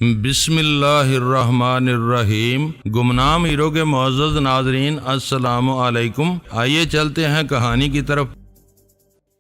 بسم اللہ الرحمن الرحیم۔ گمنام ہیرو کے معزز ناظرین، السلام علیکم۔ آئیے چلتے ہیں کہانی کی طرف۔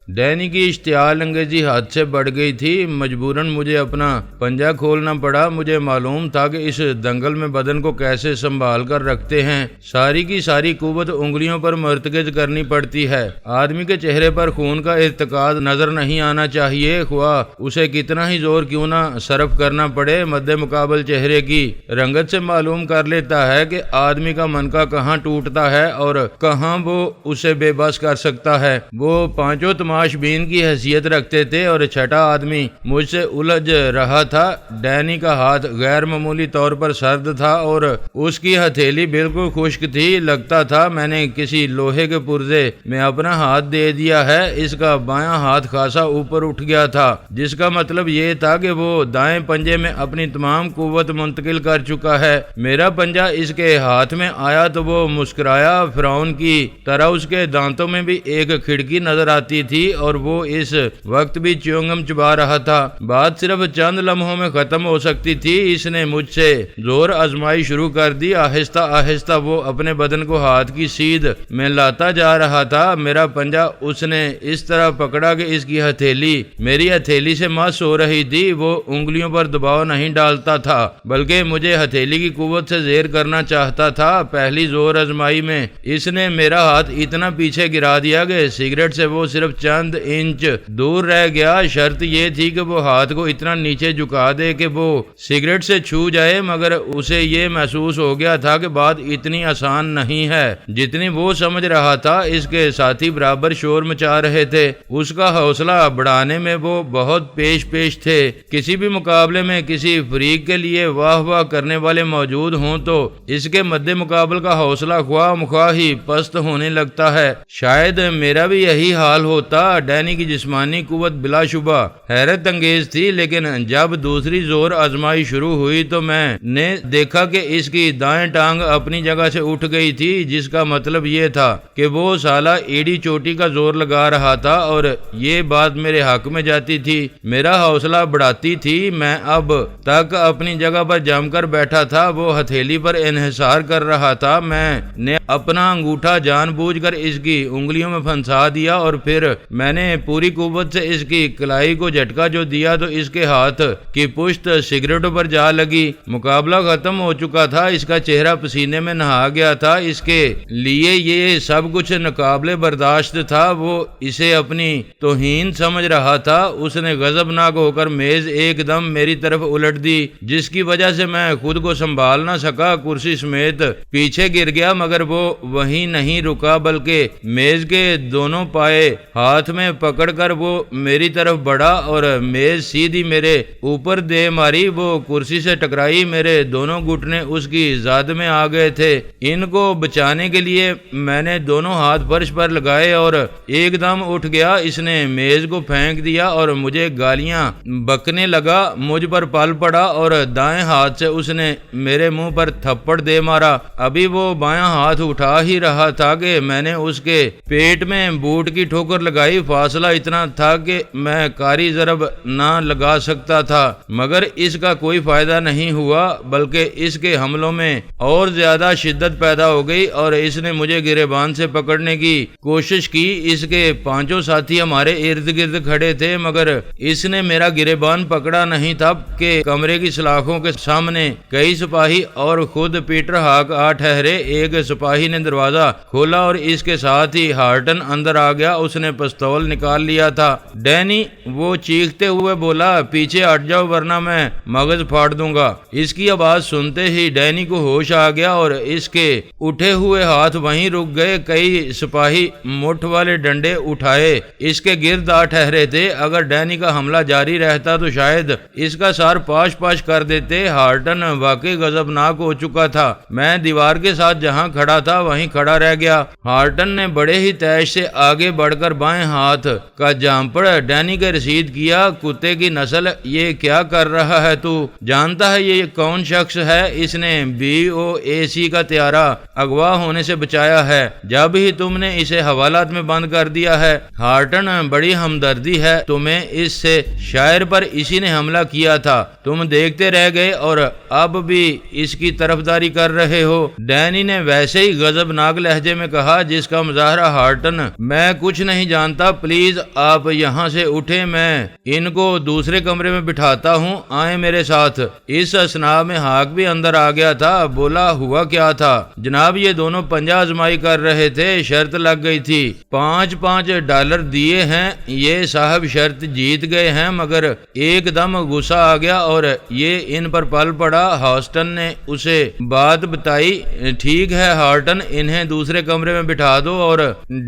ڈینی کی اشتعال انگیزی حد سے بڑھ گئی تھی۔ مجبوراً مجھے اپنا پنجہ کھولنا پڑا۔ مجھے معلوم تھا کہ اس دنگل میں بدن کو کیسے سنبھال کر رکھتے ہیں۔ ساری کی ساری قوت انگلیوں پر مرتکز کرنی پڑتی ہے۔ آدمی کے چہرے پر خون کا ارتکاز نظر نہیں آنا چاہیے، خواہ اسے کتنا ہی زور کیوں نہ صرف کرنا پڑے۔ مد مقابل چہرے کی رنگت سے معلوم کر لیتا ہے کہ آدمی کا منکا کہاں ٹوٹتا ہے اور کہاں وہ اسے بے بس کر سکتا ہے۔ وہ پانچوں تماش بین کی حیثیت رکھتے تھے اور چھٹا آدمی مجھ سے الجھ رہا تھا۔ ڈینی کا ہاتھ غیر معمولی طور پر سرد تھا اور اس کی ہتھیلی بالکل خشک تھی۔ لگتا تھا میں نے کسی لوہے کے پرزے میں اپنا ہاتھ دے دیا ہے۔ اس کا بایاں ہاتھ خاصا اوپر اٹھ گیا تھا، جس کا مطلب یہ تھا کہ وہ دائیں پنجے میں اپنی تمام قوت منتقل کر چکا ہے۔ میرا پنجہ اس کے ہاتھ میں آیا تو وہ مسکرایا۔ فرعون کی طرح اس کے دانتوں میں بھی ایک کھڑکی نظر آتی تھی اور وہ اس وقت بھی چیونگم چبا رہا تھا۔ بات صرف چند لمحوں میں ختم ہو سکتی تھی۔ اس نے مجھ سے زور آزمائی شروع کر دی۔ آہستہ آہستہ وہ اپنے بدن کو ہاتھ کی سیدھ میں لاتا جا رہا تھا۔ میرا پنجہ اس نے اس طرح پکڑا کہ اس کی ہتھیلی میری ہتھیلی سے مس ہو رہی تھی۔ وہ انگلیوں پر دباؤ نہیں ڈالتا تھا، بلکہ مجھے ہتھیلی کی قوت سے زیر کرنا چاہتا تھا۔ پہلی زور آزمائی میں اس نے میرا ہاتھ اتنا پیچھے گرا دیا کہ سگریٹ سے وہ صرف چند انچ دور رہ گیا۔ شرط یہ تھی کہ وہ ہاتھ کو اتنا نیچے جھکا دے کہ وہ سگریٹ سے چھو جائے، مگر اسے یہ محسوس ہو گیا تھا کہ بات اتنی آسان نہیں ہے جتنی وہ سمجھ رہا تھا۔ اس کے ساتھی برابر شور مچا رہے تھے۔ اس کا حوصلہ بڑھانے میں وہ بہت پیش تھے۔ کسی بھی مقابلے میں کسی فریق کے لیے واہ واہ کرنے والے موجود ہوں تو اس کے مد مقابل کا حوصلہ خواہ مخواہ ہی پست ہونے لگتا ہے۔ شاید میرا بھی یہی حال ہوتا۔ ڈینی کی جسمانی قوت بلا شبہ حیرت انگیز تھی، لیکن جب دوسری زور آزمائی شروع ہوئی تو میں نے دیکھا کہ اس کی دائیں ٹانگ اپنی جگہ سے اٹھ گئی تھی، جس کا مطلب یہ تھا کہ وہ سالہ ایڑی چوٹی کا زور لگا رہا تھا اور یہ بات میرے حق میں جاتی تھی، میرا حوصلہ بڑھاتی تھی۔ میں اب تک اپنی جگہ پر جم کر بیٹھا تھا۔ وہ ہتھیلی پر انحصار کر رہا تھا۔ میں نے اپنا انگوٹھا جان بوجھ کر اس کی انگلیوں میں پھنسا دیا اور پھر میں نے پوری قوت سے اس کی کلائی کو جھٹکا جو دیا تو اس کے ہاتھ کی پشت سگریٹوں پر جا لگی۔ مقابلہ ختم ہو چکا تھا۔ اس کا چہرہ پسینے میں نہا گیا تھا۔ اس کے لیے یہ سب کچھ ناقابل برداشت تھا۔ وہ اسے اپنی توہین سمجھ رہا تھا۔ اس نے غضبناک ہو کر میز ایک دم میری طرف الٹ دی، جس کی وجہ سے میں خود کو سنبھال نہ سکا۔ کرسی سمیت پیچھے گر گیا، مگر وہ وہیں نہیں رکا بلکہ میز کے دونوں پائے ہاتھ میں پکڑ کر وہ میری طرف بڑھا اور میز سیدھی میرے اوپر دے ماری۔ وہ کرسی سے ٹکرائی۔ میرے دونوں گھٹنے اس کی زاد میں آ گئے تھے۔ ان کو بچانے کے لیے میں نے دونوں ہاتھ فرش پر لگائے اور ایک دم اٹھ گیا۔ اس نے میز کو پھینک دیا اور مجھے گالیاں بکنے لگا۔ مجھ پر پل پڑا اور دائیں ہاتھ سے اس نے میرے منہ پر تھپڑ دے مارا۔ ابھی وہ بایاں ہاتھ اٹھا ہی رہا تھا کہ میں نے اس کے پیٹ میں بوٹ کی ٹھوکر لگائی۔ فاصلہ اتنا تھا کہ میں کاری ضرب نہ لگا سکتا تھا، مگر اس کا کوئی فائدہ نہیں ہوا، بلکہ اس کے حملوں میں اور زیادہ شدت پیدا ہو گئی اور اس نے مجھے گریبان سے پکڑنے کی کوشش کی۔ اس کے پانچوں ساتھی ہمارے ارد گرد کھڑے تھے، مگر اس نے میرا گریبان پکڑا نہیں تھا کہ کمرے کی سلاخوں کے سامنے کئی سپاہی اور خود پیٹر ہاک آ ٹھہرے۔ ایک سپاہی نے دروازہ کھولا اور اس کے ساتھ ہی ہارٹن اندر آ گیا۔ اس نے پستول نکال لیا تھا۔ ڈینی، وہ چیختے ہوئے بولا، پیچھے ہٹ جاؤ ورنہ میں مغز پھاڑ دوں گا۔ اس کی آواز سنتے ہی ڈینی کو ہوش آ گیا اور اس کے اٹھے ہوئے ہاتھ وہیں رک گئے۔ کئی سپاہی مٹھ والے ڈنڈے اٹھائے اس کے گرد آ ٹھہرے تھے۔ اگر ڈینی کا حملہ جاری رہتا تو شاید اس کا سر پاش کر دیتے۔ ہارٹن واقعی غضبناک ہو چکا تھا۔ میں دیوار کے ساتھ جہاں کھڑا تھا وہیں کھڑا رہ گیا۔ ہارٹن نے بڑے ہی تیش سے آگے بڑھ کر بائیں بائیں ہاتھ کا جامپڑ ڈینی کے رسید کیا۔ کتے کی نسل، یہ کیا کر رہا ہے تو؟ جانتا ہے یہ کون شخص ہے؟ اس نے BOAC کا طیارہ اغوا ہونے سے بچایا ہے، جب ہی تم نے اسے حوالات میں بند کر دیا ہے۔ ہارٹن، بڑی ہمدردی ہے تمہیں اس سے، شاعر پر اسی نے حملہ کیا تھا، تم دیکھتے رہ گئے اور اب بھی اس کی طرفداری کر رہے ہو۔ ڈینی نے ویسے ہی غضبناک لہجے میں کہا جس کا مظاہرہ ہارٹن، میں کچھ نہیں جانتا، پلیز آپ یہاں سے اٹھیں، میں ان کو دوسرے کمرے میں بٹھاتا ہوں، آئیں میرے ساتھ۔ اس اثناء میں ہاک بھی اندر آ گیا تھا۔ بولا ہوا کیا تھا؟ جناب یہ دونوں پنجہ آزمائی کر رہے تھے، شرط لگ گئی تھی، $5 دیے ہیں، یہ صاحب شرط جیت گئے ہیں، مگر ایک دم غصہ آ گیا اور یہ ان پر پل پڑا۔ ہاسٹن نے اسے بات بتائی۔ ٹھیک ہے ہارٹن، انہیں دوسرے کمرے میں بٹھا دو اور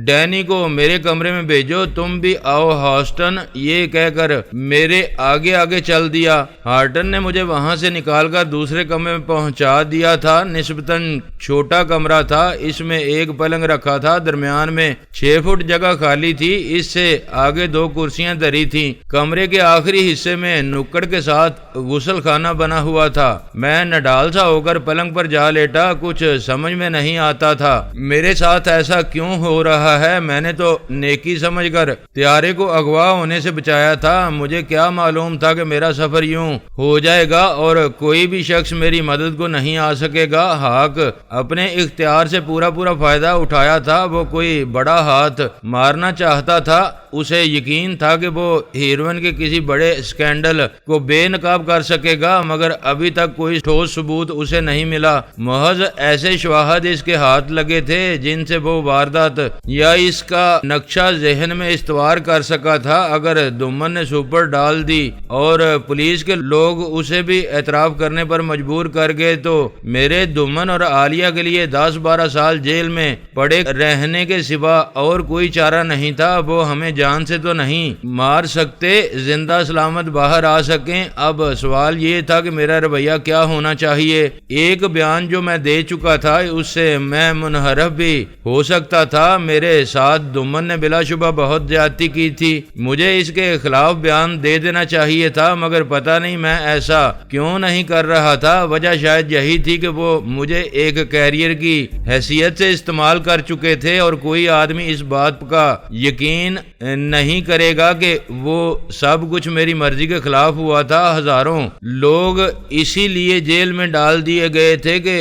ڈینی کو میرے کمرے میں بھیجو، تم بھی آؤ ہاسٹن، یہ کہہ کر میرے آگے آگے چل دیا۔ ہارٹن نے مجھے وہاں سے نکال کر دوسرے کمرے میں پہنچا دیا تھا۔ نسبتاً چھوٹا کمرہ تھا، اس میں ایک پلنگ رکھا تھا، درمیان میں 6 فٹ جگہ خالی تھی، اس سے آگے 2 کرسیاں دری تھیں۔ کمرے کے آخری حصے میں نکڑ کے ساتھ غسل خانہ بنا ہوا تھا۔ میں نڈال سا ہو کر پلنگ پر جا لیٹا، کچھ سمجھ میں نہیں آتا تھا میرے ساتھ ایسا کیوں ہو رہا ہے۔ میں نے تو نیکی سمجھ کر طیارے کو اغوا ہونے سے بچایا تھا، مجھے کیا معلوم تھا کہ میرا سفر یوں ہو جائے گا اور کوئی بھی شخص میری مدد کو نہیں آ سکے گا۔ ہاک اپنے اختیار سے پورا فائدہ اٹھایا تھا، وہ کوئی بڑا ہاتھ مارنا چاہتا تھا، اسے یقین تھا کہ وہ ہیروئن کے کسی بڑے اسکینڈل کو بے نقاب کر سکے گا، مگر ابھی تک کوئی ٹھوس ثبوت اسے نہیں ملا۔ محض ایسے شواہد اس کے ہاتھ لگے تھے جن سے وہ واردات یا اس کا نقشہ ذہن میں استوار کر سکا تھا۔ اگر دمن نے سپر ڈال دی اور پولیس کے لوگ اسے بھی اعتراف کرنے پر مجبور کر گئے تو میرے دمن اور عالیہ کے لیے 10-12 سال جیل میں پڑے رہنے کے سوا اور کوئی چارہ نہیں تھا۔ وہ ہمیں جان سے تو نہیں مار سکتے، زندہ سلامت باہر آ سکیں۔ اب سوال یہ تھا کہ میرا رویہ کیا ہونا چاہیے۔ ایک بیان جو میں دے چکا تھا اس سے میں منحرف بھی ہو سکتا تھا۔ میرے ساتھ دمن نے بلا شبہ بہت زیادتی کی تھی، مجھے اس کے خلاف بیان دے دینا چاہیے تھا، مگر پتہ نہیں میں ایسا کیوں نہیں کر رہا تھا۔ وجہ شاید یہی تھی کہ وہ مجھے ایک کیریئر کی حیثیت سے استعمال کر چکے تھے اور کوئی آدمی اس بات کا یقین نہیں کرے گا کہ وہ سب کچھ میری مرضی کے خلاف ہوا تھا۔ ہزاروں لوگ اسی لیے جیل میں ڈال دیے گئے تھے کہ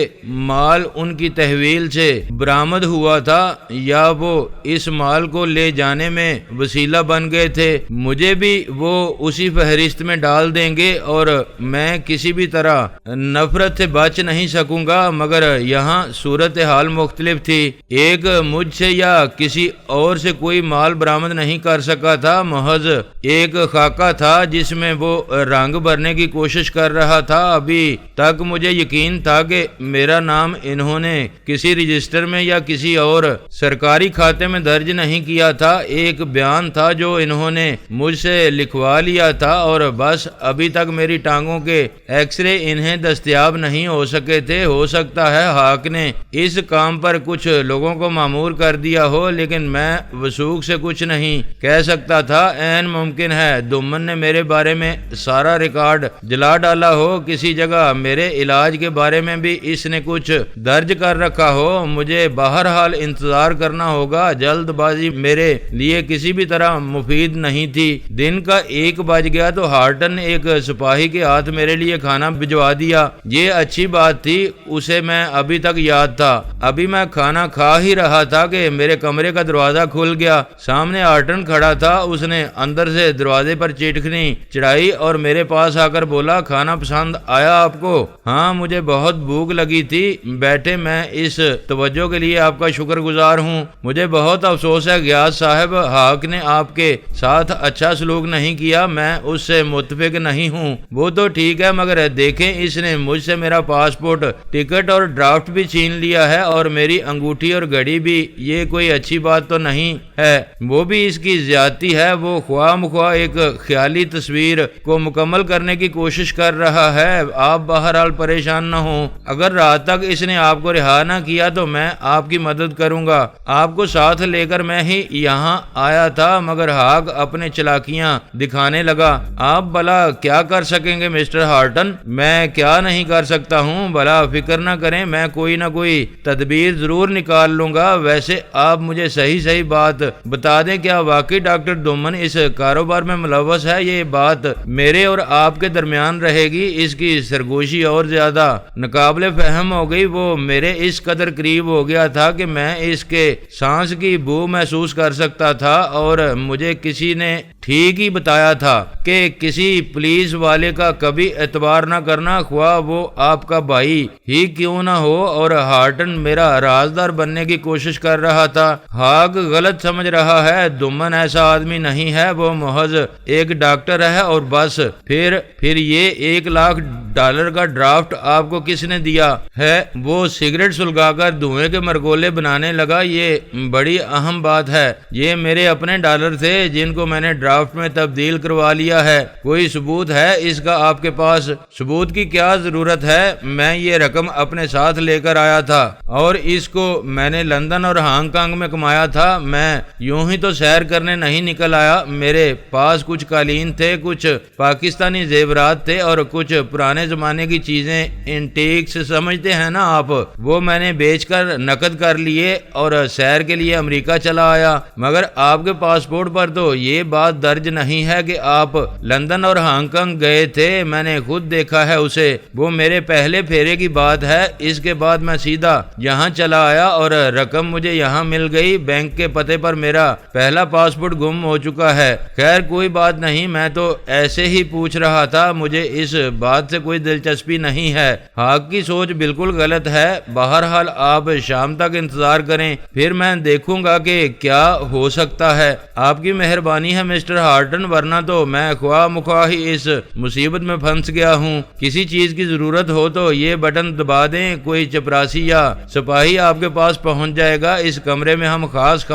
مال ان کی تحویل سے برآمد ہوا تھا یا وہ اس مال کو لے جانے میں وسیلہ بن گئے تھے۔ مجھے بھی وہ اسی فہرست میں ڈال دیں گے اور میں کسی بھی طرح نفرت سے بچ نہیں سکوں گا، مگر یہاں صورتحال مختلف تھی۔ ایک مجھ سے یا کسی اور سے کوئی مال برآمد نہیں کر سکا تھا، محض ایک خاکہ تھا جس میں وہ رنگ بھرنے کی کوشش کر رہا تھا۔ ابھی تک مجھے یقین تھا کہ میرا نام انہوں نے کسی رجسٹر میں یا کسی اور سرکاری کھاتے میں درج نہیں کیا تھا، ایک بیان تھا جو انہوں نے مجھ سے لکھوا لیا تھا اور بس ابھی تک میری ٹانگوں کے ایکس رے انہیں دستیاب نہیں ہو سکے تھے۔ ہو سکتا ہے ہاک نے اس کام پر کچھ لوگوں کو مامور کر دیا ہو، لیکن میں وثوق سے کچھ نہیں کہہ سکتا تھا۔ عین ممکن ہے دمن نے میرے بارے میں سارا ریکارڈ جلا ڈالا ہو، کسی جگہ میرے علاج کے بارے میں بھی اس نے کچھ درج کر رکھا ہو۔ مجھے بہرحال انتظار کرنا ہوگا، جلد بازی میرے لیے کسی بھی طرح مفید نہیں تھی۔ دن کا 1 بج گیا تو ہارٹن نے ایک سپاہی کے ہاتھ میرے لیے کھانا بھجوا دیا، یہ اچھی بات تھی، اسے میں ابھی تک یاد تھا۔ ابھی میں کھانا کھا ہی رہا تھا کہ میرے کمرے کا دروازہ کھل گیا، سامنے ہارٹن کھڑا تھا، اس نے اندر سے دروازے پر چٹکنی چڑھائی اور میرے پاس آ کر بولا، کھانا پسند آیا آپ کو؟ ہاں مجھے بہت بھوک لگی تھی، بیٹھے، میں اس توجہ کے لیے آپ کا شکر گزار ہوں۔ مجھے بہت افسوس ہے غیاث صاحب، ہاک نے آپ کے ساتھ اچھا سلوک نہیں کیا، میں اس سے متفق نہیں ہوں۔ وہ تو ٹھیک ہے، مگر دیکھیں اس نے مجھ سے میرا پاسپورٹ، ٹکٹ اور ڈرافٹ بھی چھین لیا ہے اور میری انگوٹھی اور گھڑی بھی، یہ کوئی اچھی بات تو نہیں ہے، وہ بھی اس کی زیادتی ہے۔ وہ خواہ مخواہ ایک خیالی تصویر کو مکمل کرنے کی کوشش کر رہا ہے۔ آپ بہرحال پریشان نہ ہوں، اگر رات تک اس نے آپ کو رہا نہ کیا تو میں آپ کی مدد کروں گا، آپ کو ساتھ لے کر میں ہی یہاں یہاں آیا تھا مگر ہاگ اپنے چلاکیاں دکھانے لگا۔ آپ بھلا کیا کر سکیں گے مسٹر ہارٹن؟ میں کیا نہیں کر سکتا ہوں، بھلا فکر نہ کریں، میں کوئی نہ کوئی تدبیر ضرور نکال لوں گا۔ ویسے آپ مجھے صحیح بات بتا دیں، کیا واقعی ڈاکٹر دومن اس کاروبار میں ملوث ہے؟ یہ بات میرے اور آپ کے درمیان رہے گی۔ اس کی سرگوشی اور زیادہ ناقابل فہم ہو گئی۔ وہ میرے اس قدر قریب ہو گیا تھا کہ میں اس کے سانس کی بو محسوس کر سکتا تھا، اور مجھے کسی نے ٹھیک ہی بتایا تھا کہ کسی پولیس والے کا کبھی اعتبار نہ کرنا، خواہ وہ آپ کا بھائی ہی کیوں نہ ہو۔ اور ہارٹن میرا رازدار بننے کی کوشش کر رہا تھا۔ ہاگ غلط سمجھ رہا ہے، دومن ایسا آدمی نہیں ہے، وہ محض ایک ڈاکٹر ہے اور بس۔ پھر یہ $1,00,000 کا ڈرافٹ آپ کو کس نے دیا ہے؟ وہ سگریٹ سلگا کر دھوئیں کے مرگولے بنانے لگا۔ یہ بڑی اہم بات ہے، یہ میرے اپنے ڈالر تھے جن کو میں نے ڈرافٹ میں تبدیل کروا لیا ہے۔ کوئی ثبوت ہے اس کا آپ کے پاس؟ ثبوت کی کیا ضرورت ہے؟ میں یہ رقم اپنے ساتھ لے کر آیا تھا اور اس کو میں نے لندن اور ہانگ کانگ میں کمایا تھا۔ میں یوں ہی تو سیر کرنے نہیں نکل آیا۔ میرے پاس کچھ قالین تھے، کچھ پاکستانی زیورات تھے اور کچھ پرانے زمانے کی چیزیں، انٹیکس سمجھتے ہیں نا آپ، وہ میں نے بیچ کر نقد کر لیے اور سیر کے لیے امریکہ چلا آیا۔ مگر آپ کے پاسپورٹ پر تو یہ بات درج نہیں ہے کہ آپ لندن اور ہانگ کانگ گئے تھے۔ میں نے خود دیکھا ہے اسے، وہ میرے پہلے پھیرے کی بات ہے۔ اس کے بعد میں سیدھا یہاں چلا آیا اور رقم مجھے یہاں مل گئی۔ بینک کے پتے پر میرا پہلا پاسپورٹ گم ہو چکا ہے۔ خیر کوئی بات نہیں، میں تو ایسے ہی پوچھ رہا تھا، مجھے اس بات سے کوئی دلچسپی نہیں ہے۔ ہاگ کی سوچ بالکل غلط ہے۔ بہرحال آپ شام تک انتظار کریں، پھر میں دیکھوں گا کہ کیا ہو سکتا ہے۔ آپ کی مہربانی ہے مسٹر ہارٹن، ورنہ تو میں خواہ مخواہ ہی اس مصیبت میں پھنس گیا ہوں۔ کسی چیز کی ضرورت ہو تو یہ بٹن دبا دیں، کوئی چپراسی یا سپاہی آپ کے پاس پہنچ جائے گا۔ اس کمرے میں ہم خاص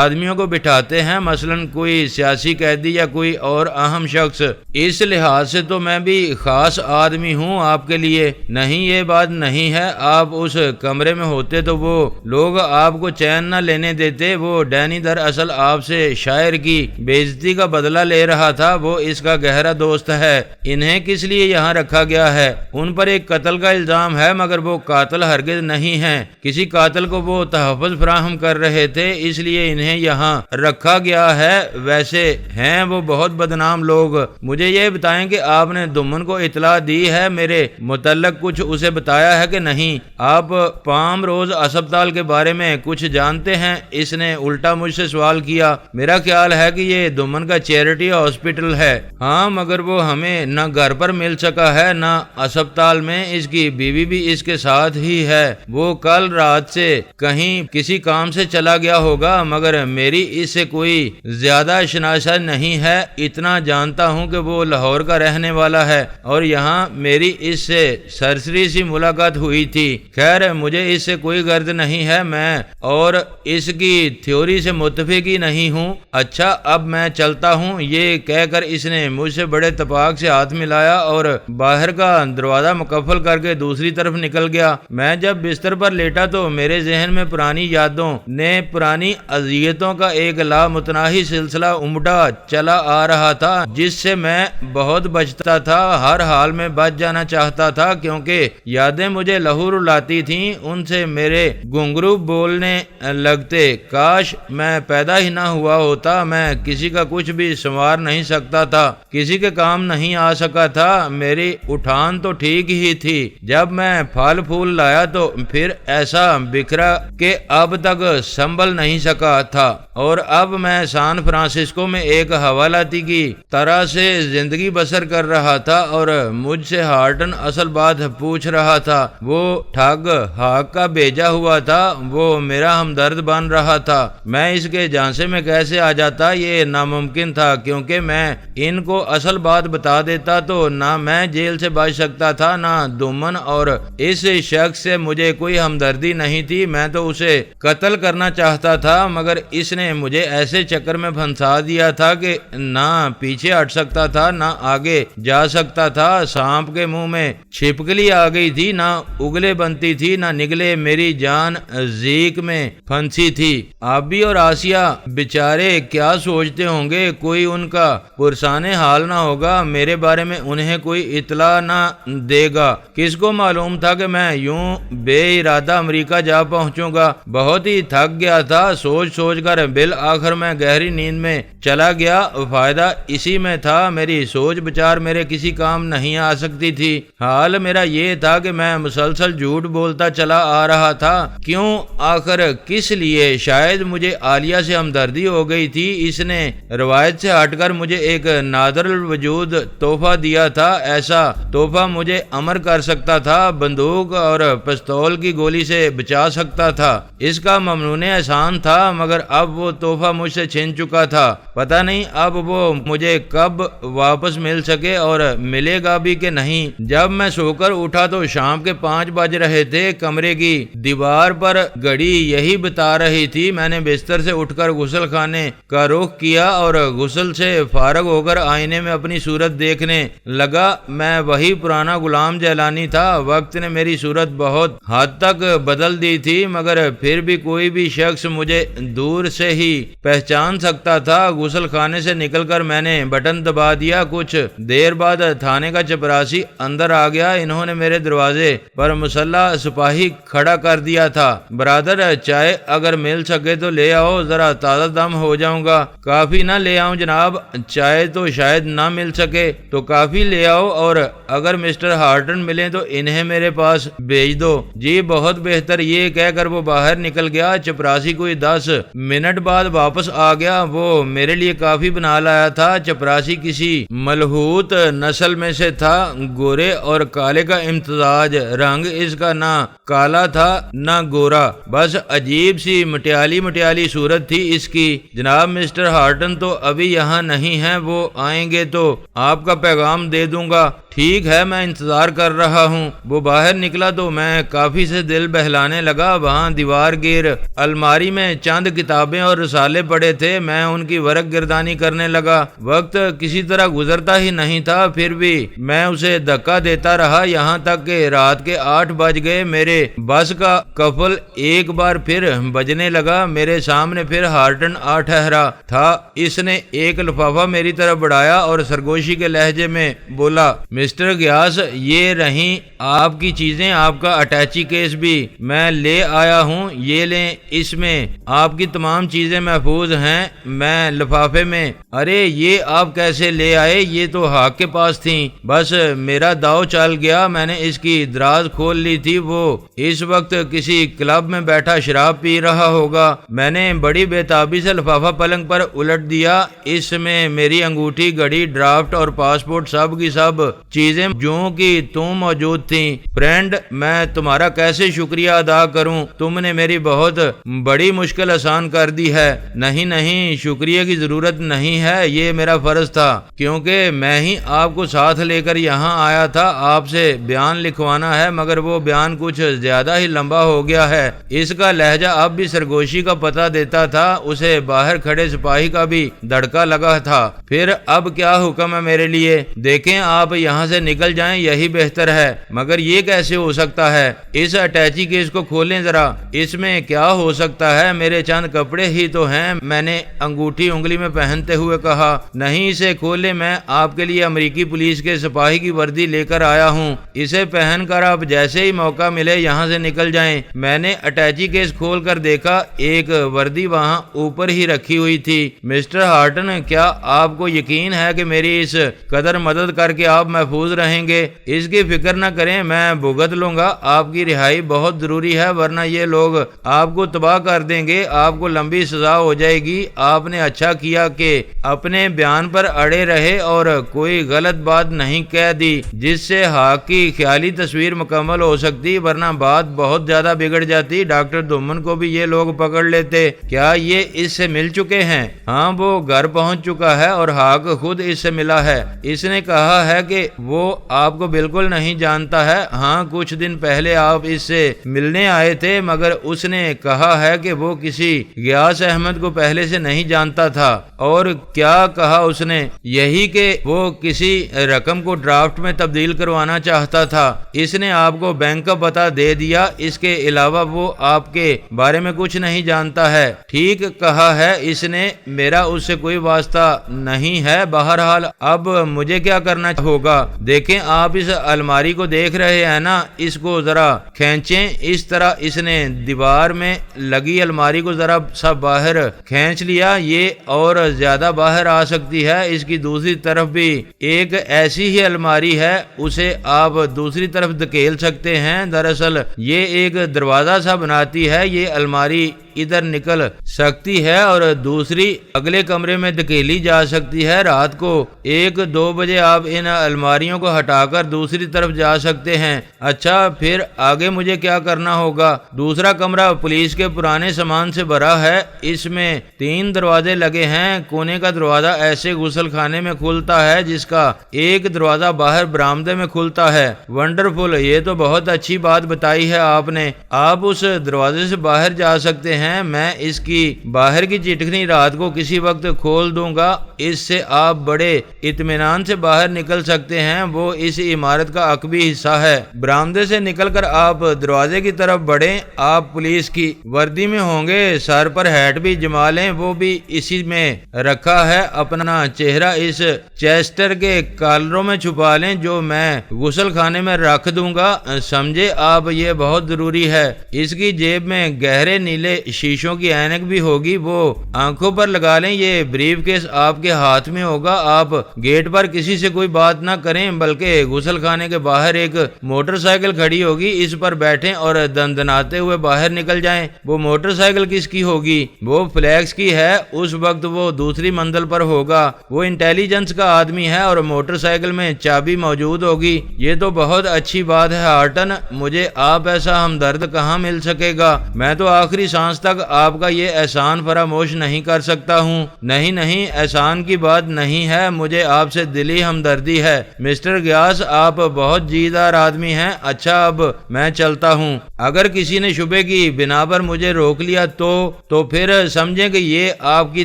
آدمیوں کو بٹھاتے ہیں، مثلا کوئی سیاسی قیدی یا کوئی اور اہم شخص۔ اس لحاظ سے تو میں بھی خاص آدمی ہوں آپ کے لیے۔ نہیں، یہ بات نہیں ہے، آپ اس کمرے میں ہوتے تو وہ لوگ آپ کو چین نہ لینے دیتے۔ وہ ڈینی دراصل آپ سے شاعر کی بے عزتی کا بدلہ لے رہا تھا، وہ اس کا گہرا دوست ہے۔ انہیں کس لیے یہاں رکھا گیا ہے؟ ان پر ایک قتل کا الزام ہے، مگر وہ قاتل ہرگز نہیں ہیں۔ کسی قاتل کو وہ تحفظ فراہم کر رہے تھے، اس لیے انہیں یہاں رکھا گیا ہے۔ ویسے ہیں وہ بہت بدنام لوگ۔ مجھے یہ بتائیں کہ آپ نے دومن کو اطلاع دی ہے میرے متعلق؟ کچھ اسے بتایا ہے کہ نہیں؟ آپ پام روز اسپتال کے بارے میں کچھ جانتے ہیں؟ اس نے الٹا مجھ سے سوال کیا۔ میرا خیال ہے کہ یہ دومن کا چیریٹی ہاسپٹل ہے۔ ہاں، مگر وہ ہمیں نہ گھر پر مل سکا ہے نہ اسپتال میں۔ اس کی بیوی بھی اس کے ساتھ ہی ہے۔ وہ کل رات سے کہیں کسی کام سے چلا گیا ہوگا، مگر میری اس سے کوئی زیادہ شناخت نہیں ہے۔ اتنا جانتا ہوں کہ وہ لاہور کا رہنے والا ہے اور یہاں میری اس سے سرسری سی ملاقات ہوئی تھی۔ خیر مجھے اس سے کوئی غرض نہیں ہے، میں اور اس کی تھیوری سے متفق ہی نہیں ہوں۔ اچھا اب میں چلتا ہوں، یہ کہہ کر اس نے مجھ سے بڑے اتفاق سے ہاتھ ملایا اور باہر کا دروازہ مقفل کر کے دوسری طرف نکل گیا۔ میں جب بستر پر لیٹا تو میرے ذہن میں پرانی یادوں نے پرانی اذیتوں کا ایک لامتناہی سلسلہ امٹا چلا آ رہا تھا، جس سے میں بہت بچتا تھا، ہر حال میں بچ جانا چاہتا تھا، کیونکہ یادیں مجھے لہو رلاتی تھیں، ان سے میرے گھنگرو بولنے لگتے۔ کاش میں پیدا ہی نہ ہوا ہوتا، میں کسی کا کچھ بھی سنوار نہیں سکتا تھا، کسی کے کام نہیں آ سکا تھا۔ میری اٹھان تو ٹھیک ہی تھی، جب میں پھل پھول لایا تو پھر ایسا بکھرا کہ اب تک سنبھل نہیں سکا تھا، اور اب میں سان فرانسسکو میں ایک حوالتی کی طرح سے زندگی بسر کر رہا تھا اور مجھ سے ہارٹن اصل بات پوچھ رہا تھا۔ وہ ٹھگ ہاگ کا بھیجا ہوا تھا، وہ میرا ہمدرد بن رہا تھا۔ میں اس کے جھانسے میں کیسے آ جاتا؟ یہ ناممکن تھا، کیونکہ میں ان کو اصل بات بتا دیتا تو نہ میں جیل سے بچ سکتا تھا نہ دومن، اور اس شخص سے مجھے کوئی ہمدردی نہیں تھی۔ میں تو اسے قتل کرنا چاہتا تھا، مگر اس نے مجھے ایسے چکر میں پھنسا دیا تھا کہ نہ پیچھے ہٹ سکتا تھا نہ آگے جا سکتا تھا۔ سانپ کے منہ میں چھپکلی آ گئی تھی، نہ اگلے بنتی تھی نہ نگلے، میری جان زیک میں پھنسی تھی۔ آبی اور آسیہ بیچارے کیا سوچتے ہوں گے، کوئی ان کا پرسان حال نہ ہوگا، میرے بارے میں انہیں کوئی اطلاع نہ دے گا۔ کس کو معلوم تھا کہ میں یوں بے ارادہ امریکہ جا پہنچوں گا۔ بہت ہی تھک گیا تھا، سوچ سوچ کر بالآخر میں گہری نیند میں چلا گیا۔ فائدہ اسی میں تھا، میری سوچ بچار میرے کسی کام نہیں آ سکتی تھی۔ حال میرا یہ تھا کہ میں مسلسل جھوٹ بولتا چلا آ رہا تھا۔ کیوں؟ آخر کس لیے؟ شاید مجھے عالیہ سے ہمدردی ہو گئی تھی، اس نے روایت سے ہٹ کر مجھے ایک نادر الوجود تحفہ دیا تھا۔ ایسا تحفہ مجھے امر کر سکتا تھا، بندوق اور پستول کی گولی سے بچا سکتا تھا۔ اس کا ممنون احسان تھا، مگر اب وہ تحفہ مجھ سے چھن چکا تھا۔ پتہ نہیں اب وہ مجھے کب واپس مل سکے اور ملے گا بھی کہ نہیں۔ جب میں سو کر اٹھا تو شام کے 5 بج رہے تھے۔ کمرے کی دیوار پر گھڑی یہی بتا رہی تھی۔ میں نے بستر سے اٹھ کر غسل خانے کا رخ کیا اور غسل سے فارغ ہو کر آئینے میں اپنی صورت دیکھنے لگا۔ میں وہی پرانا غلام جیلانی تھا۔ وقت نے میری صورت بہت حد تک بدل دی تھی، مگر پھر بھی کوئی بھی شخص مجھے دور سے ہی پہچان سکتا تھا۔ غسل خانے سے نکل کر میں نے بٹن دبا دیا۔ کچھ دیر بعد تھانے کا چپراسی اندر آ گیا۔ انہوں نے میرے دروازے پر مسلح سپاہی کھڑا کر دیا تھا۔ برادر، چائے اگر مل سکے تو لے آؤ، ذرا تازہ دم ہو جاؤں گا۔ کافی نہ لے آؤں جناب؟ چائے تو شاید نہ مل سکے تو کافی لے آؤ، اور اگر مسٹر ہارٹن ملیں تو انہیں میرے پاس بھیج دو۔ جی بہت بہتر، یہ کہہ کر وہ باہر نکل گیا۔ چپراسی کوئی 10 منٹ بعد واپس آ گیا۔ وہ میرے لیے کافی بنا لایا تھا۔ چپراسی کسی ملحوت نسل میں سے تھا، گورے اور کالے کا امتزاج۔ رنگ اس کا نہ کالا تھا نہ گورا، بس عجیب سی مٹیالی مٹیالی صورت تھی اس کی۔ جناب مسٹر ہارٹن تو ابھی یہاں نہیں ہیں، وہ آئیں گے تو آپ کا پیغام دے دوں گا۔ ٹھیک ہے، میں انتظار کر رہا ہوں۔ وہ باہر نکلا تو میں کافی سے دل بہلانے لگا۔ وہاں دیوار گیر الماری میں چند کتابیں اور رسالے پڑے تھے۔ میں ان کی ورق گردانی کرنے لگا۔ وقت کسی طرح گزرتا ہی نہیں تھا، پھر بھی میں اسے دھکا دیتا رہا، یہاں تک کہ رات کے 8 بج گئے۔ میرے بس کا قفل ایک بار پھر بجنے لگا۔ میرے سامنے پھر ہارٹن آ ٹھہرا تھا۔ اس نے ایک لفافہ میری طرف بڑھایا اور سرگوشی کے لہجے میں بولا، مسٹر گیاس، یہ رہیں آپ کی چیزیں، آپ کا اٹیچی کیس بھی میں لے آیا ہوں، یہ لیں، اس میں آپ کی تمام چیزیں محفوظ ہیں۔ میں لفافے میں، ارے یہ آپ کیسے لے آئے؟ یہ تو حاک کے پاس تھیں، بس میرا داؤ چل گیا، میں نے اس کی دراز کھول لی تھی، وہ اس وقت کسی کلب میں بیٹھا شراب پی رہا ہوگا۔ میں نے بڑی بےتابی سے لفافہ پلنگ پر الٹ دیا۔ اس میں میری انگوٹھی، گھڑی، ڈرافٹ اور پاسپورٹ، سب کی سب چیزیں جوں کی تم موجود تھیں۔ فرینڈ، میں تمہارا کیسے شکریہ ادا کروں؟ تم نے میری بہت بڑی مشکل آسان کر دی ہے۔ نہیں نہیں، شکریہ کی ضرورت نہیں ہے، یہ میرا فرض تھا، کیونکہ میں ہی آپ کو ساتھ لے کر یہاں آیا تھا۔ آپ سے بیان لکھوانا ہے، مگر وہ بیان کچھ زیادہ ہی لمبا ہو گیا ہے۔ اس کا لہجہ اب بھی سرگوشی کا پتہ دیتا تھا۔ اسے باہر کھڑے سپاہی کا بھی دھڑکا لگا تھا۔ پھر اب کیا حکم ہے میرے لیے؟ دیکھیں، آپ یہاں سے نکل جائیں، یہی بہتر ہے۔ مگر یہ کیسے ہو سکتا ہے؟ اس اٹیچی کیس کو کھولیں ذرا، اس میں کیا ہو سکتا ہے؟ میرے چند کپڑے ہی تو ہیں، میں نے انگوٹھی انگلی میں پہنتے ہوئے کہا۔ نہیں، اسے کھولیں، میں آپ کے لیے امریکی پولیس کے سپاہی کی وردی لے کر آیا ہوں، اسے پہن کر آپ جیسے ہی موقع ملے یہاں سے نکل جائیں۔ میں نے اٹیچی کیس کھول کر دیکھا، ایک وردی وہاں اوپر ہی رکھی ہوئی تھی۔ مسٹر ہارٹن، کیا آپ کو یقین ہے کہ میری اس قدر مدد کر کے آپ محفوظ رہیں گے؟ اس کی فکر نہ کریں، میں بھگت لوں گا۔ آپ کی رہائی بہت ضروری ہے، ورنہ یہ لوگ آپ کو تباہ کر دیں گے، آپ کو لمبی سزا ہو جائے گی۔ آپ نے اچھا کیا کہ اپنے بیان پر اڑے رہے اور کوئی غلط بات نہیں کہہ دی جس سے حق کی خیالی تصویر مکمل ہو سکتی، ورنہ بات بہت زیادہ بگڑ جاتی۔ ڈاکٹر دومن کو بھی یہ لوگ پکڑ لیتے۔ کیا یہ اس سے مل چکے ہیں؟ ہاں، وہ گھر پہنچ چکا ہے اور ہاک خود اس سے ملا ہے۔ اس نے کہا ہے کہ وہ آپ کو بالکل نہیں جانتا ہے۔ ہاں کچھ دن پہلے آپ اس سے ملنے آئے تھے، مگر اس نے کہا ہے کہ وہ کسی غیاث احمد کو پہلے سے نہیں جانتا تھا۔ اور کیا کہا اس نے؟ یہی کہ وہ کسی رقم کو ڈرافٹ میں تبدیل کروانا چاہتا تھا۔ اس نے آپ کو بینک کا پتہ دے دیا، اس کے علاوہ وہ آپ کے بارے میں کچھ نہیں جانتا ہے۔ ٹھیک کہا ہے اس نے، میرا اس سے کوئی واسطہ نہیں ہے۔ بہرحال اب مجھے کیا کرنا ہوگا؟ دیکھیں آپ اس الماری کو دیکھ رہے ہیں نا، اس کو ذرا کھینچیں۔ اس طرح اس نے دیوار میں لگی الماری کو ذرا سا باہر کھینچ لیا۔ یہ اور زیادہ باہر آ سکتی ہے۔ اس کی دوسری طرف بھی ایک ایسی ہی الماری ہے، اسے آپ دوسری طرف دھکیل سکتے ہیں۔ دراصل یہ ایک دروازہ سا بناتی ہے۔ یہ الماری ادھر نکل سکتی ہے اور دوسری اگلے کمرے میں دھکیلی جا سکتی ہے۔ رات کو 1-2 بجے آپ ان الماریوں کو ہٹا کر دوسری طرف جا سکتے ہیں۔ اچھا پھر آگے مجھے کیا کرنا ہوگا؟ دوسرا کمرہ پولیس کے پرانے سامان سے بھرا ہے۔ اس میں 3 دروازے لگے ہیں۔ کونے کا دروازہ ایسے غسل خانے میں کھلتا ہے جس کا ایک دروازہ باہر برآمدے میں کھلتا ہے۔ ونڈرفل، یہ تو بہت اچھی بات بتائی ہے آپ نے۔ آپ اس دروازے سے باہر جا سکتے ہیں۔ میں اس کی باہر کی چٹکنی رات کو کسی وقت کھول دوں گا، اس سے آپ بڑے اطمینان سے باہر نکل سکتے ہیں۔ وہ اس عمارت کا عقبی حصہ ہے۔ برآمدے سے نکل کر آپ دروازے کی طرف بڑھیں۔ آپ پولیس کی وردی میں ہوں گے، سر پر ہیٹ بھی جما لیں، وہ بھی اسی میں رکھا ہے۔ اپنا چہرہ اس چیسٹر کے کالروں میں چھپا لیں جو میں غسل خانے میں رکھ دوں گا، سمجھے آپ؟ یہ بہت ضروری ہے۔ اس کی جیب میں گہرے نیلے شیشوں کی اینک بھی ہوگی، وہ آنکھوں پر لگا لیں۔ یہ بریف کیس آپ کے ہاتھ میں ہوگا۔ آپ گیٹ پر کسی سے کوئی بات نہ کریں، بلکہ غسل خانے کے باہر ایک موٹر سائیکل کھڑی ہوگی، اس پر بیٹھیں اور دندناتے ہوئے باہر نکل جائیں۔ وہ موٹر سائیکل کس کی ہوگی؟ وہ فلیکس کی ہے۔ اس وقت وہ دوسری منزل پر ہوگا۔ وہ انٹیلیجنس کا آدمی ہے اور موٹر سائیکل میں چابی موجود ہوگی۔ یہ تو بہت اچھی بات ہے ہارٹن، مجھے آپ ایسا ہمدرد کہاں مل سکے گا؟ میں تو آخری سانس تک آپ کا یہ احسان فراموش نہیں کر سکتا ہوں۔ نہیں نہیں، احسان کی بات نہیں ہے، مجھے آپ سے دلی ہمدردی ہے۔ مسٹر گیاس، آپ بہت جیدار آدمی ہیں۔ اچھا اب میں چلتا ہوں۔ اگر کسی نے شبے کی بنا پر مجھے روک لیا تو پھر سمجھیں کہ یہ آپ کی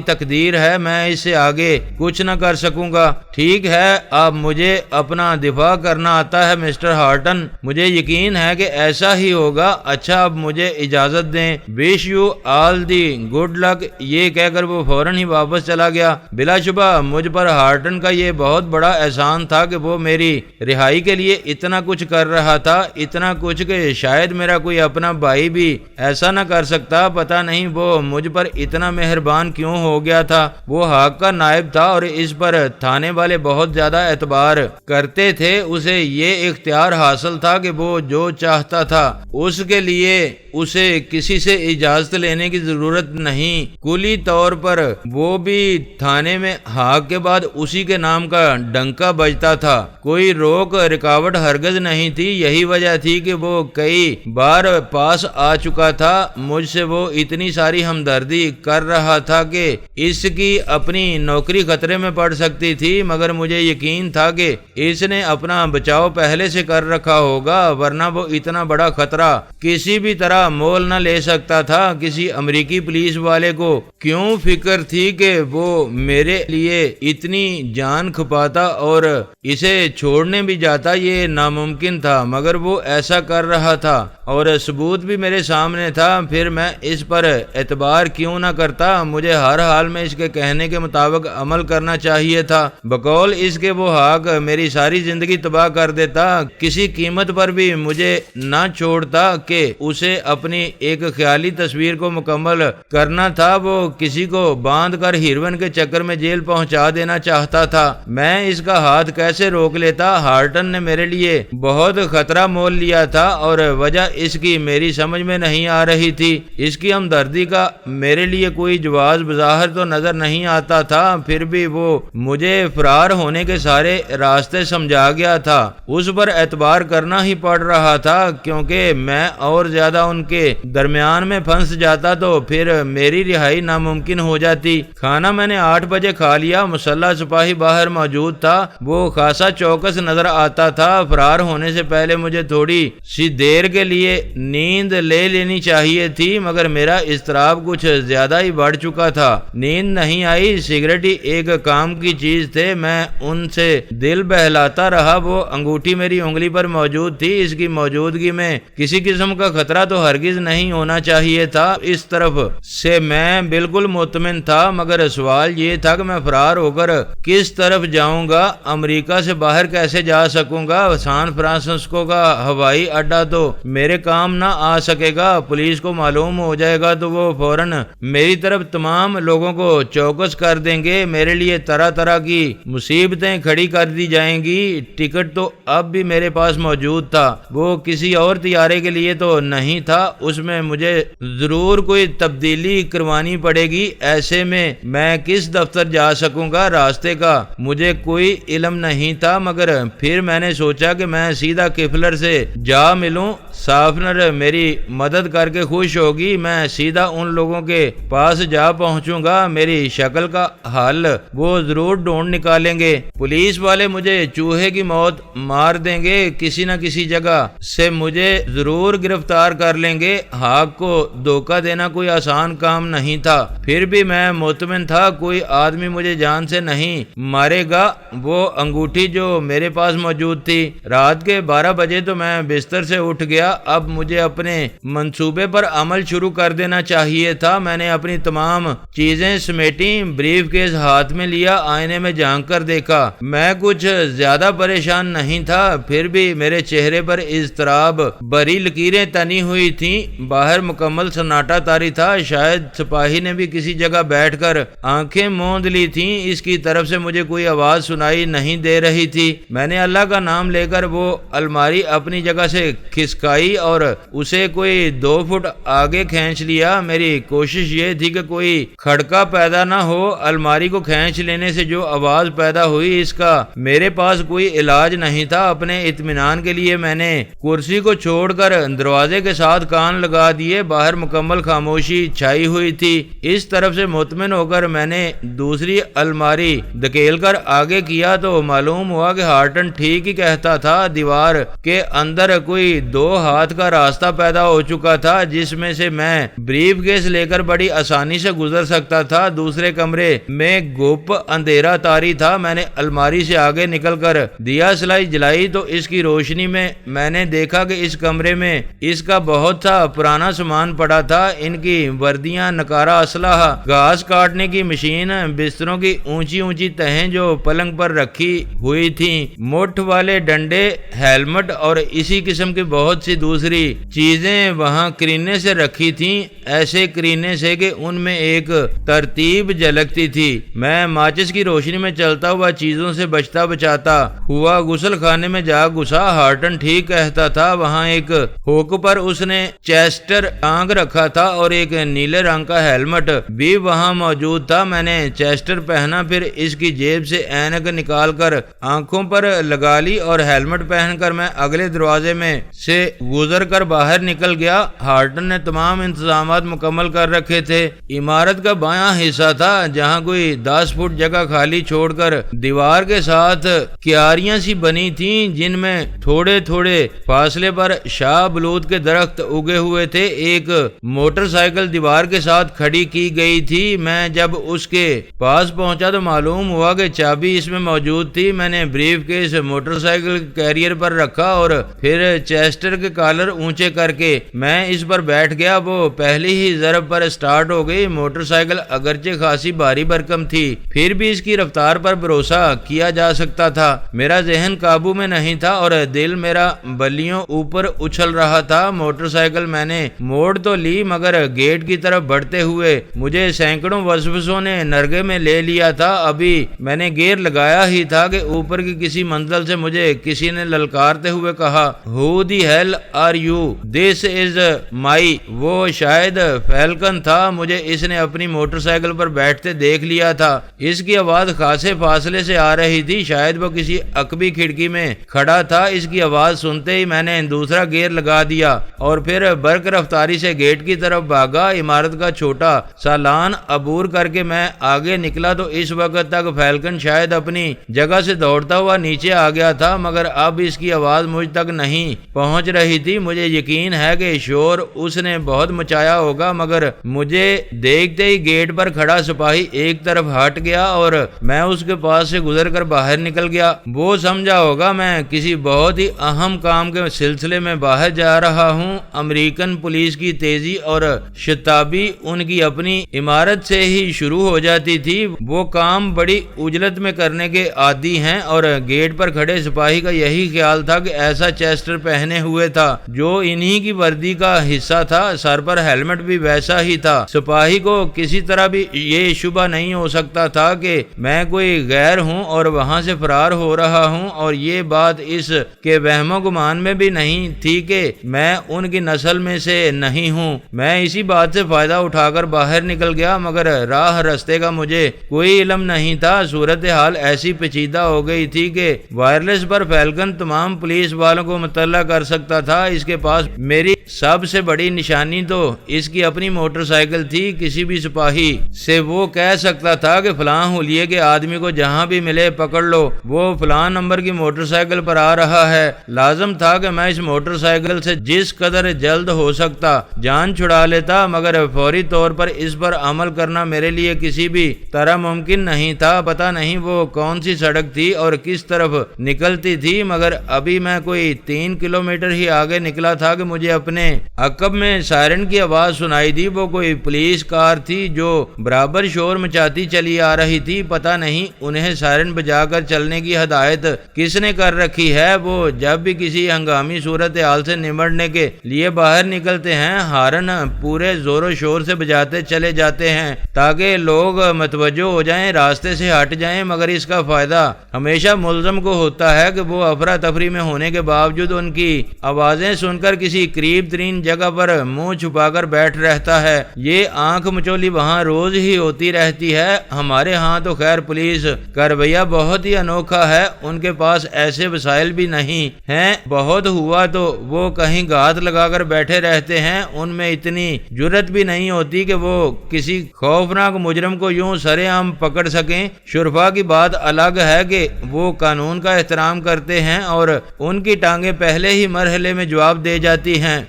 تقدیر ہے، میں اس سے آگے کچھ نہ کر سکوں گا۔ ٹھیک ہے، اب مجھے اپنا دفاع کرنا آتا ہے مسٹر ہارٹن، مجھے یقین ہے کہ ایسا ہی ہوگا۔ اچھا اب مجھے اجازت دیں۔ Wish you all the good luck. یہ کہہ کر وہ فوراً ہی واپس چلا گیا۔ بلا شبہ مجھ پر ہارٹن کا یہ بہت بڑا احسان تھا کہ وہ میری رہائی کے لیے اتنا کچھ کر رہا تھا، اتنا کچھ کہ شاید میرا کوئی اپنا بھائی بھی ایسا نہ کر سکتا۔ پتہ نہیں وہ مجھ پر اتنا مہربان کیوں ہو گیا تھا۔ وہ حق کا نائب تھا اور اس پر تھانے والے بہت زیادہ اعتبار کرتے تھے۔ اسے یہ اختیار حاصل تھا کہ وہ جو چاہتا تھا اس کے لیے اسے کسی سے اجازت لینے کی ضرورت نہیں۔ کلی طور پر وہ بھی تھانے میں حق کے بعد اسی کے نام کا ڈنکا بجتا تھا۔ کوئی روک رکاوٹ ہرگز نہیں تھی۔ یہی وجہ تھی کہ وہ کئی بار پاس آ چکا تھا۔ مجھ سے وہ اتنی ساری ہمدردی کر رہا تھا کہ اس کی اپنی نوکری خطرے میں پڑ سکتی تھی، مگر مجھے یقین تھا کہ اس نے اپنا بچاؤ پہلے سے کر رکھا ہوگا، ورنہ وہ اتنا بڑا خطرہ کسی بھی طرح مول نہ لے سکتا تھا۔ کسی امریکی پولیس والے کو کیوں فکر تھی کہ وہ میرے لیے اتنی جان کھپاتا اور اسے چھوڑنے بھی جاتا؟ یہ ناممکن تھا، مگر وہ ایسا کر رہا تھا اور ثبوت بھی میرے سامنے تھا۔ پھر میں اس پر اعتبار کیوں نہ کرتا؟ مجھے ہر حال میں اس کے کہنے کے مطابق عمل کرنا چاہیے تھا، بقول اس کے وہ حق میری ساری زندگی تباہ کر دیتا۔ کسی قیمت پر بھی مجھے نہ چھوڑتا کہ اسے اپنی ایک خیالی تصویر کو مکمل کرنا تھا۔ وہ کسی کو باندھ کر ہیروئن کے چکر میں جیل پہنچا دینا چاہتا تھا۔ میں اس کا ہاتھ کیسے روک لیتا؟ ہارٹن نے میرے لیے بہت خطرہ مول لیا تھا اور وجہ اس کی میری سمجھ میں نہیں آ رہی تھی۔ اس کی ہمدردی کا میرے لیے کوئی جواز بظاہر تو نظر نہیں آتا تھا، پھر بھی وہ مجھے فرار ہونے کے سارے راستے سمجھا گیا تھا۔ اس پر اعتبار کرنا ہی پڑ رہا تھا کیونکہ میں اور زیادہ ان کے درمیان میں پھنس جاتا تو پھر میری رہائی ناممکن ہو جاتی۔ کھانا میں نے 8 بجے کھا لیا۔ مسلح سپاہی باہر موجود تھا، وہ خاصا چوکس نظر آتا تھا۔ فرار ہونے سے پہلے مجھے تھوڑی سی دیر کے لیے نیند لے لینی چاہیے تھی، مگر میرا اضطراب کچھ زیادہ ہی بڑھ چکا تھا۔ نیند نہیں آئی۔ سگریٹ ہی ایک کام کی چیز تھے، میں ان سے دل بہلاتا رہا۔ وہ انگوٹھی میری انگلی پر موجود تھی، اس کی موجودگی میں کسی قسم کا خطرہ تو ہرگز نہیں ہونا چاہیے تھا۔ اس طرف سے میں بالکل مطمئن تھا، مگر سوال یہ تھا کہ میں فرار ہو کر کس طرف جاؤں گا؟ امریکہ سے باہر کیسے جا سکوں گا؟ سان فرانسسکو کا ہوائی اڈا تو میرے کام نہ آ سکے گا۔ پولیس کو معلوم ہو جائے گا تو وہ فوراً میری طرف تمام لوگوں کو چوکس کر دیں گے۔ میرے لیے طرح طرح کی مصیبتیں کھڑی کر دی جائیں گی۔ ٹکٹ تو اب بھی میرے پاس موجود تھا، وہ کسی اور طیارے کے لیے تو نہیں تھا، اس میں مجھے ضرور کوئی تبدیلی کروانی پڑے گی۔ ایسے میں کس دفتر جا سکوں گا؟ راستے کا مجھے کوئی علم نہیں تھا، مگر پھر میں نے سوچا کہ میں سیدھا کفلر سے جا ملوں، سافنر میری مدد کر کے خوش ہوگی، میں سیدھا ان لوگوں کے پاس جا پہنچوں گا، میری شکل کا حل وہ ضرور ڈھونڈ نکالیں گے۔ پولیس والے مجھے چوہے کی موت مار دیں گے، کسی نہ کسی جگہ سے مجھے ضرور گرفتار کر لیں گے۔ حق کو دھوکہ دینا کوئی آسان کام نہیں تھا، پھر بھی میں مطمئن تھا کوئی آدمی مجھے جان سے نہیں مارے گا۔ وہ انگوٹھی جو میرے پاس موجود تھی۔ رات کے 12 بجے تو میں بستر سے اٹھ گیا۔ اب مجھے اپنے منصوبے پر عمل شروع کر دینا چاہیے تھا۔ میں نے اپنی تمام چیزیں سمیٹی، بریف کیس ہاتھ میں لیا، آئینے میں جھانک کر دیکھا۔ میں کچھ زیادہ پریشان نہیں تھا، پھر بھی میرے چہرے پر اضطراب بری لکیریں تنی ہوئی تھیں۔ باہر مکمل سناٹا طاری تھا، شاید سپاہی نے بھی کسی جگہ بیٹھ کر آنکھیں موند لی تھیں۔ اس کی طرف سے مجھے کوئی آواز سنائی نہیں دے رہی تھی۔ میں نے اللہ کا نام لے کر وہ الماری اپنی جگہ سے کھسکائی اور اسے کوئی 2 فٹ آگے کھینچ لیا۔ میری کوشش یہ تھی کہ کوئی کھڑکا پیدا نہ ہو۔ الماری کو کھینچ لینے سے جو آواز پیدا ہوئی، اس کا میرے پاس کوئی علاج نہیں تھا۔ اپنے اطمینان کے لیے میں نے کرسی کو چھوڑ کر دروازے کے ساتھ کان لگا دیے۔ باہر مکمل خاموشی چھائی ہوئی تھی۔ اس طرف سے مطمئن ہو کر میں نے دوسری الماری دھکیل کر آگے کیا تو معلوم ہوا کہ ہارٹن ٹھیک ہی کہتا تھا۔ دیوار کے اندر کوئی 2 ہاتھ کا راستہ پیدا ہو چکا تھا، جس میں سے میں بریف کیس لے کر بڑی آسانی سے گزر سکتا تھا۔ دوسرے کمرے میں گپ اندھیرا طاری تھا۔ میں نے الماری سے آگے نکل کر دیا سلائی جلائی تو اس کی روشنی میں نے دیکھا کہ اس کمرے میں اس کا بہت سا پرانا سامان پڑا تھا۔ ان کی وردیاں، نکارہ اسلحہ، گھاس کاٹنے کی مشین، بستروں کی اونچی اونچی تہیں جو پلنگ پر رکھی ہوئی تھیں، مٹھ والے ڈنڈے، ہیلمٹ اور اسی قسم کی بہت سی دوسری چیزیں وہاں کرینے سے رکھی تھیں، ایسے کرینے سے کہ ان میں ایک ترتیب جھلکتی تھی۔ میں ماچس کی روشنی میں چلتا ہوا چیزوں سے بچتا بچاتا ہوا غسل خانے میں جا گھسا۔ ہارٹن ٹھیک کہتا تھا، وہاں ایک ہوک پر اس نے چیسٹر ٹانگ رکھا تھا اور ایک نیلے رنگ کا ہیلمٹ بھی وہاں موجود تھا۔ میں نے چیسٹر پہنا، پھر اس کی جیب سے اینک نکال کر آنکھوں پر لگا لی اور ہیلمٹ پہن کر میں اگلے دروازے میں سے گزر کر باہر نکل گیا۔ ہارٹن نے تمام انتظامات مکمل کر رکھے تھے۔ عمارت کا بایاں حصہ تھا، جہاں کوئی 10 فٹ جگہ خالی چھوڑ کر دیوار کے ساتھ کیاریاں سی بنی تھیں، جن میں تھوڑے تھوڑے فاصلے پر شاہ بلوت کے درخت اگے ہوئے تھے۔ ایک موٹر سائیکل دیوار کے ساتھ کھڑی کی گئی تھی۔ میں جب اس کے پاس پہنچا تو معلوم ہوا کہ چابی اس میں موجود تھی۔ میں نے briefcase motorcycle carrier پر رکھا اور پھر چیسٹر کے کالر اونچے کر کے میں اس پر بیٹھ گیا۔ وہ پہلی ہی ضرب پر سٹارٹ ہو گئی۔ موٹر سائیکل اگرچہ خاصی بھاری بھرکم تھی، پھر بھی اس کی رفتار پر بھروسہ کیا جا سکتا تھا۔ میرا ذہن قابو میں نہیں تھا اور دل میرا بلیوں اوپر اچھل رہا تھا۔ موٹر سائیکل میں نے موڑ تو لی، مگر گیٹ کی طرف بڑھتے ہوئے مجھے سینکڑوں وسوسوں نے نرگے میں لے لیا تھا۔ ابھی میں نے گیئر لگایا ہی تھا کہ اوپر کی کسی منزل سے مجھے کسی نے للکارتے ہوئے کہا، "Who the hell are you? This is my." وہ شاید فیلکن تھا۔ مجھے اس نے اپنی موٹر سائیکل پر بیٹھتے دیکھ لیا تھا۔ اس کی آواز خاصے فاصلے سے آ رہی تھی، شاید وہ کسی عقبی کھڑکی میں کھڑا تھا۔ اس کی آواز سنتے ہی میں نے دوسرا گیئر لگا دیا اور پھر برق رفتاری سے گیٹ کی کی طرف بھاگا۔ عمارت کا چھوٹا سا لان عبور کر کے میں آگے نکلا تو اس وقت تک فیلکن شاید اپنی جگہ سے دوڑتا ہوا نیچے آ گیا تھا، مگر اب اس کی آواز مجھ تک نہیں پہنچ رہی تھی۔ مجھے یقین ہے کہ شور اس نے بہت مچایا ہوگا، مگر مجھے دیکھتے ہی گیٹ پر کھڑا سپاہی ایک طرف ہٹ گیا اور میں اس کے پاس سے گزر کر باہر نکل گیا۔ وہ سمجھا ہوگا میں کسی بہت ہی اہم کام کے سلسلے میں باہر جا رہا ہوں۔ امریکن پولیس کی تیزی اور شتابی ان کی اپنی عمارت سے ہی شروع ہو جاتی تھی۔ وہ کام بڑی عجلت میں کرنے کے عادی ہیں، اور گیٹ پر کھڑے سپاہی کا یہی خیال تھا کہ ایسا چیسٹر پہنے ہوئے تھا جو انہی کی وردی کا حصہ تھا، سر پر ہیلمٹ بھی ویسا ہی تھا۔ سپاہی کو کسی طرح بھی یہ شبہ نہیں ہو سکتا تھا کہ میں کوئی غیر ہوں اور وہاں سے فرار ہو رہا ہوں، اور یہ بات اس کے وہم و گمان میں بھی نہیں تھی کہ میں ان کی نسل میں سے نہیں ہوں۔ میں اسی بات سے فائدہ اٹھا کر باہر نکل گیا، مگر راہ رستے کا مجھے کوئی علم نہیں تھا۔ صورتحال ایسی پیچیدہ ہو گئی تھی کہ وائرلیس پر فیلکن تمام پولیس والوں کو مطلع کر سکتا تھا۔ اس کے پاس میری سب سے بڑی نشانی تو اس کی اپنی موٹر سائیکل تھی۔ کسی بھی سپاہی سے وہ کہہ سکتا تھا کہ فلاں حلیے کے آدمی کو جہاں بھی ملے پکڑ لو، وہ فلاں نمبر کی موٹر سائیکل پر آ رہا ہے۔ لازم تھا کہ میں اس موٹر سائیکل سے جس قدر جلد ہو سکتا جان چھڑا لیتا، مگر فوری طور پر اس پر عمل کرنا میرے لیے کسی بھی طرح ممکن نہیں تھا۔ پتہ نہیں وہ کون سی سڑک تھی اور کس طرف نکلتی تھی، مگر ابھی میں کوئی 3 کلومیٹر ہی آگے نکلا تھا کہ مجھے اپنے عقب میں سائرن کی آواز سنائی دی۔ وہ کوئی پولیس کار تھی جو برابر شور مچاتی چلی آ رہی تھی۔ پتہ نہیں انہیں سائرن بجا کر چلنے کی ہدایت کس نے کر رکھی ہے۔ وہ جب بھی کسی ہنگامی صورتحال سے نمٹنے کے لیے باہر نکلتے ہیں، ہارن پورے زور و شور سے بجاتے چلے جاتے ہیں تاکہ لوگ متوجہ ہو جائیں، راستے سے ہٹ جائیں، مگر اس کا فائدہ ہمیشہ ملزم کو ہوتا ہے کہ وہ افراتفری میں ہونے کے باوجود ان کی آوازیں سن کر کسی قریب ترین جگہ پر منہ چھپا کر بیٹھ رہتا ہے۔ یہ آنکھ مچولی وہاں روز ہی ہوتی رہتی ہے۔ ہمارے ہاں تو خیر پولیس کا رویہ بہت ہی انوکھا ہے، ان کے پاس ایسے وسائل بھی نہیں ہیں۔ بہت ہوا تو وہ کہیں گھات لگا کر بیٹھے رہتے ہیں، ان میں اتنی جرت بھی نہیں ہوتی کہ وہ کسی خوفناک مجرم کو یوں سرے عام پکڑ سکیں۔ شرفا کی بات الگ ہے کہ وہ قانون کا احترام کرتے ہیں اور ان کی ٹانگیں پہلے ہی مرحلے میں جواب دے جاتی ہیں۔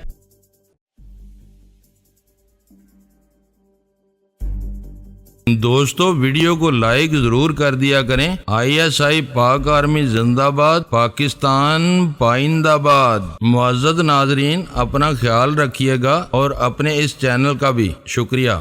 دوستو ویڈیو کو لائک ضرور کر دیا کریں۔ ISI پاک آرمی زندہ باد، پاکستان پائندہ باد۔ معزز ناظرین، اپنا خیال رکھیے گا اور اپنے اس چینل کا بھی شکریہ۔